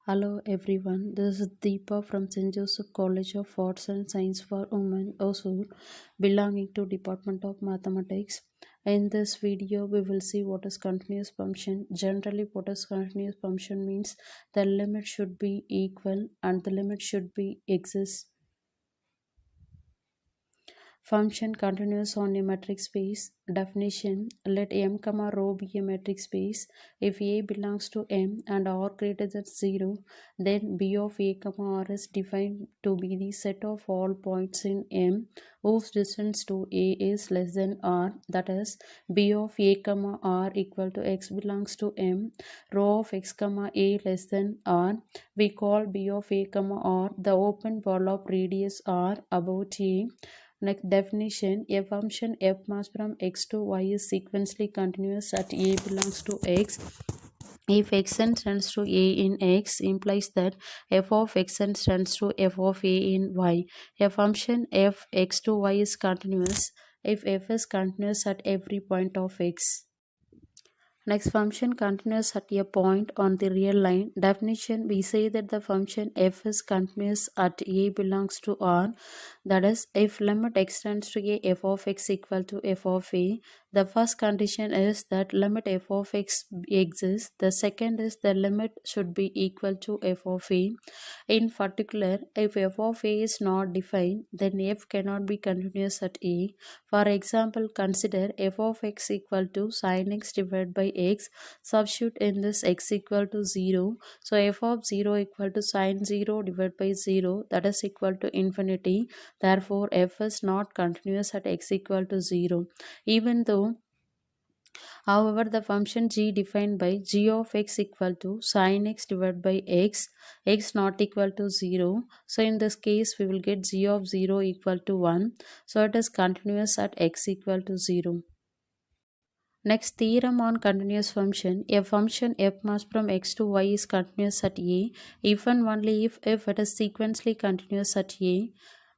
Hello everyone, this is Deepa from St.Josephs College of Arts and Science for Women, Osur, belonging to Department of Mathematics. In this video, we will see what is continuous function. Generally, what is continuous function means the limit should be equal and the limit should be exist. Function continuous on a metric space. Definition: let M, rho be a metric space. If A belongs to M and R greater than 0, then B of A, R is defined to be the set of all points in M whose distance to A is less than R. That is, B of A, R equal to X belongs to M. Rho of X, A less than R. We call B of A, R the open ball of radius R about A. Next definition: a function f mass from x to y is sequentially continuous at a belongs to x. If xn tends to a in x, implies that f of xn tends to f of a in y. A function f x to y is continuous if f is continuous at every point of x. Next, function continuous at a point on the real line. Definition: we say that the function f is continuous at a belongs to R. That is, if limit extends to a f of x equal to f of a. The first condition is that limit f of x exists. The second is the limit should be equal to f of a. In particular, if f of a is not defined, then f cannot be continuous at a. For example, consider f of x equal to sin x divided by x. Substitute in this x equal to 0. So f of 0 equal to sin 0 divided by 0, that is equal to infinity. Therefore, f is not continuous at x equal to 0. Even though, however, the function g defined by g of x equal to sin x divided by x not equal to 0. So in this case, we will get g of 0 equal to 1. So it is continuous at x equal to 0. Next, theorem on continuous function. A function f mass from x to y is continuous at a if and only if it is sequentially continuous at a.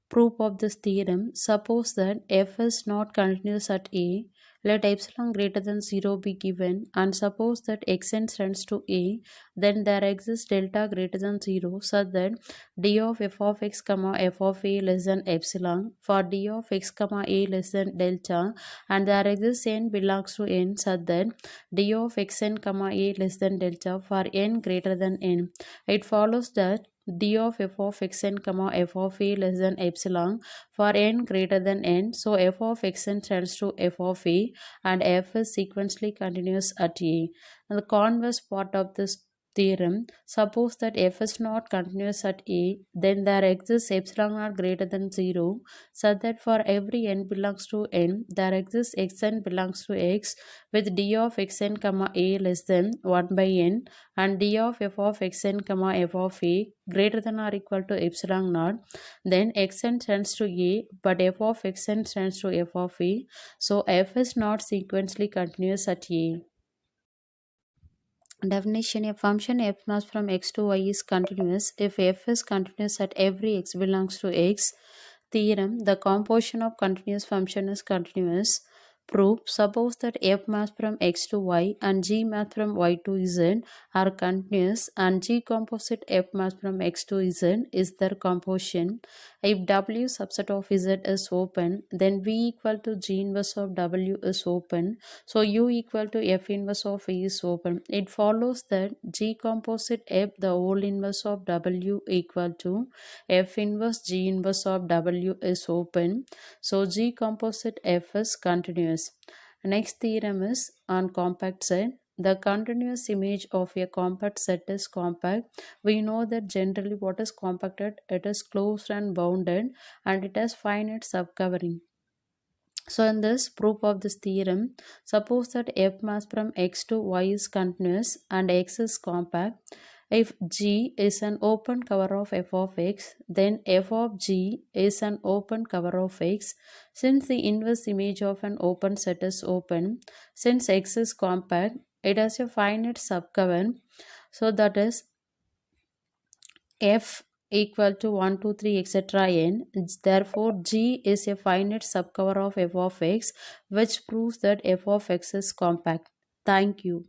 Proof of this theorem: suppose that f is not continuous at a, let epsilon greater than 0 be given, and suppose that xn tends to a, then there exists delta greater than 0 such that d of f of x, f of a less than epsilon for d of x, a less than delta, and there exists n belongs to n such that d of xn, a less than delta for n greater than n. It follows that d of f of xn, f of a less than epsilon for n greater than n. So f of xn tends to f of a and f is sequentially continuous at a. And the converse part of this theorem: suppose that f is not continuous at a, then there exists epsilon naught greater than 0 such that for every n belongs to n, there exists xn belongs to x with d of xn, a less than 1 by n and d of f of xn, f of a greater than or equal to epsilon naught. Then xn tends to a but f of xn tends to f of a. So f is not sequentially continuous at a. Definition: a function f mass from x to y is continuous if f is continuous at every x belongs to x. Theorem: the composition of continuous function is continuous. Proof: suppose that f mass from x to y and g mass from y to z are continuous and g composite f mass from x to z is their composition. If w subset of z is open, then v equal to g inverse of w is open. So u equal to f inverse of v is open. It follows that g composite f the whole inverse of w equal to f inverse g inverse of w is open. So g composite f is continuous. Next theorem is on compact set. The continuous image of a compact set is compact. We know that generally what is compacted, it is closed and bounded and it has finite subcovering. So in this proof of this theorem, suppose that f mass from x to y is continuous and x is compact. If G is an open cover of f of x, then f of G is an open cover of x. Since the inverse image of an open set is open, since x is compact, it has a finite subcover. So that is f equal to 1, 2, 3, etc. n. Therefore, G is a finite subcover of f of x, which proves that f of x is compact. Thank you.